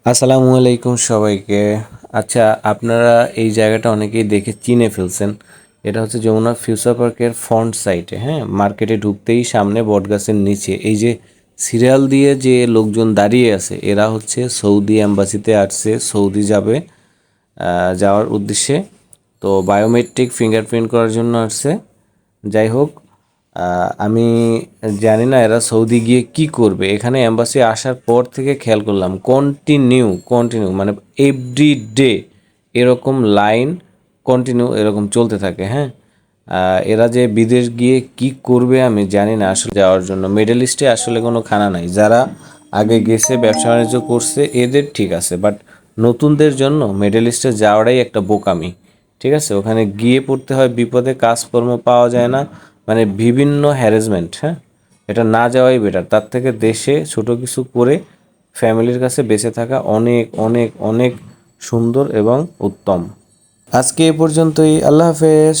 আসসালামু আলাইকুম সবাইকে। আচ্ছা, আপনারা এই জায়গাটা অনেকেই দেখে চিনে ফেলছেন। এটা হচ্ছে যমুনা ফিউচার পার্কের ফ্রন্ট সাইডে, হ্যাঁ, মার্কেটে ঢুকতেই সামনে বটগাছের নিচে এই যে সিরিয়াল দিয়ে যে লোকজন দাঁড়িয়ে আছে, এরা হচ্ছে সৌদি অ্যাম্বাসিতে আসছে, সৌদি যাবে, যাওয়ার উদ্দেশ্যে। তো বায়োমেট্রিক ফিঙ্গারপ্রিন্ট করার জন্য আসছে। যাই হোক, আমি জানি না এরা সৌদি গিয়ে কি করবে। এখানে অ্যাম্বাসি আসার পর থেকে খেয়াল করলাম কন্টিনিউ মানে এভরি ডে এরকম লাইন কন্টিনিউ এরকম চলতে থাকে, হ্যাঁ। এরা যে বিদেশ গিয়ে কি করবে আমি জানি না। আসলে যাওয়ার জন্য মিডল ইস্টে আসলে কোনো খানা নাই। যারা আগে গেছে ব্যবসা বাণিজ্য করছে এদের ঠিক আছে, বাট নতুনদের জন্য মিডল ইস্টে যাওয়াটাই একটা বোকামি। ঠিক আছে, ওখানে গিয়ে পড়তে হয় বিপদে, কাজকর্ম পাওয়া যায় না, মানে বিভিন্ন হ্যারাসমেন্ট। হ্যাঁ, এটা না যাওয়াই বেটার। তার থেকে দেশে ছোট কিছু করে ফ্যামিলির কাছে বেঁচে থাকা অনেক অনেক অনেক সুন্দর এবং উত্তম। আজকে এ পর্যন্তই। আল্লাহ হাফেজ।